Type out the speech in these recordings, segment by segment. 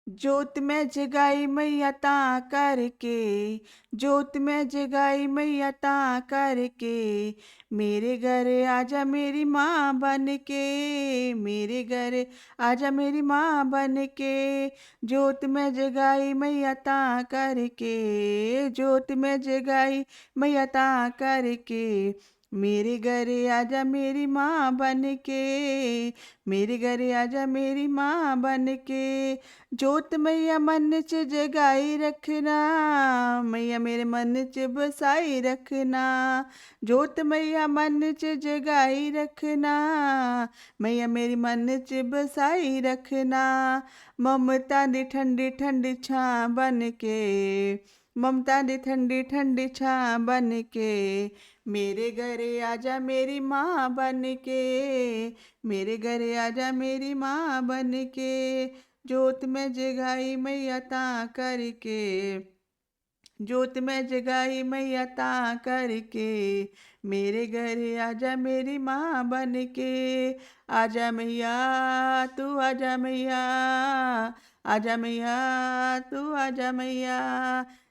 जोत में जगाई मैया ता करके, जोत में जगाई मैया ता करके, मेरे घर आजा मेरी माँ बन के, मेरे घर आजा मेरी माँ बन के। जोत में जगाई मैया ता करके, जोत में जगाई मैया ता करके, मेरे घर आजा मेरी माँ बन के, मेरे घर आजा मेरी माँ बन के। जोत मैया मन च जगाई रखना, मैया मेरे मन च बसाई रखना। जोत मैया मन च जगाई रखना, मैया मेरी मन च बसाई रखना। ममता दी ठंडी ठंडी छां बन के, ममता दी ठंडी ठंडी छां बन के, मेरे घरे आजा मेरी माँ बन के, मेरे घरे आजा मेरी माँ बन के। जोत में जगाई मैया ता करके, जोत में जगाई मैया ता करके, मेरे घर आजा मेरी माँ बन के। आजा मैया तू आजा मैया, आजा मैया तू आजा मैया।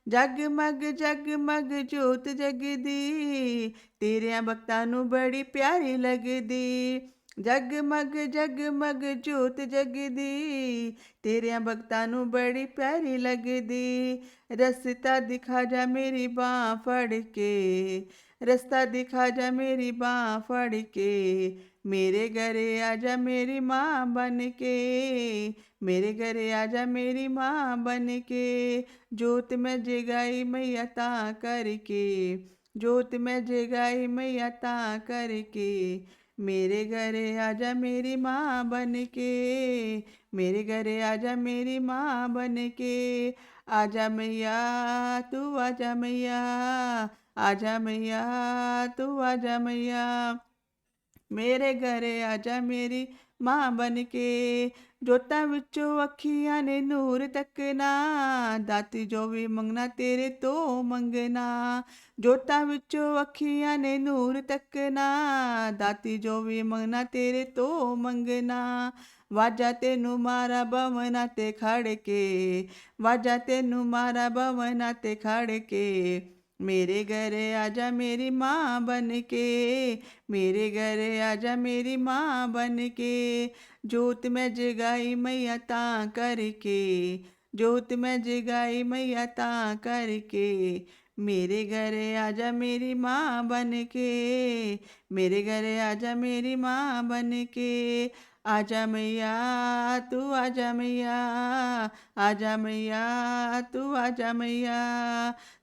जगमग जगमग जोत जगदी, तेरिया भगतां नू बड़ी प्यारी लगदी। जगमग जगमग जोत जगदी, तेरिया भगतां नू बड़ी प्यारी लगदी। रस्ता दिखा जा मेरी बाँ फड़ के, रास्ता दिखा जा मेरी बाँ फड़ के, मेरे घरे आजा मेरी माँ बन के, मेरे घरे आजा मेरी माँ बन के। जोत में जगाई मैया ता करके, जोत में जगाई मैया ता करके, मेरे घरे आजा मेरी माँ बन के, मेरे घरे आजा मेरी माँ बन के। आजा मैया तू आजा मैया, आजा मैया तू आजा मैया, मेरे घरे आजा मेरी माँ बन के। जोतां विचों अखियां ने नूर तकना, दाती जो भी मंगना तेरे तो मंगना। जोतां विचों अखियां ने नूर तकना, दाती जो भी मंगना तेरे तो मंगना। वाजा तेनू मारा बवना ते खड़ के, वाजा तेनू मारा बवना ते खड़ के, मेरे घरे आजा मेरी माँ बन के, मेरे घरे आजा मेरी माँ बन के। जोत में जगाई मैया ता करके, जोत में जगाई मैया ता करके, मेरे घरे आजा मेरी माँ बन के, मेरे घरे आजा मेरी माँ बन के। आजा मैया तू आजा मैया, आजा मैया तू आजा मैया।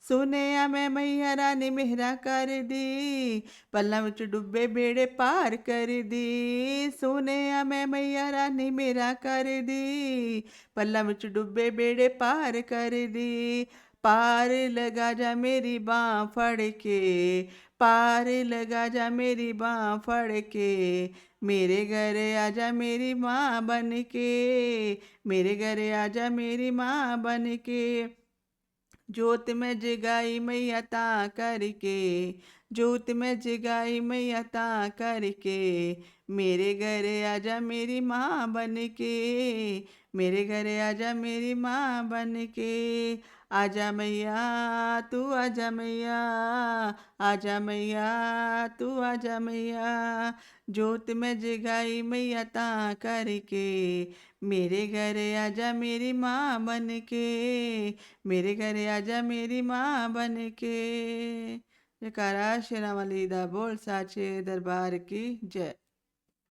सुने मैं मैया रानी मेहरा कर दी, पल्लां विच डुब्बे बेड़े पार कर दी। सुने मैं मैया रानी मेरा कर दी, पल्लां विच डुब्बे बेड़े पार कर दी। पार लगा जा मेरी बाँ फड़ के, पार लगा जा मेरी बाँ फड़ के, मेरे घरे आजा मेरी माँ बन के, मेरे घरे आजा मेरी माँ बन के। जोत में जगाई मैया ता करके, जोत में जगाई मैया ता करके, मेरे घरे आजा मेरी माँ बन के, मेरे घरे आजा मेरी माँ बन के। आजा मैया तू आजा मैया, आजा मैया तू आजा मैया। जोत में जगाई मैया ता करके, मेरे घरे आजा मेरी माँ बन के, मेरे घरे आजा मेरी माँ बन के। जयकारा शेरा वाली दा बोल साचे दरबार की जय।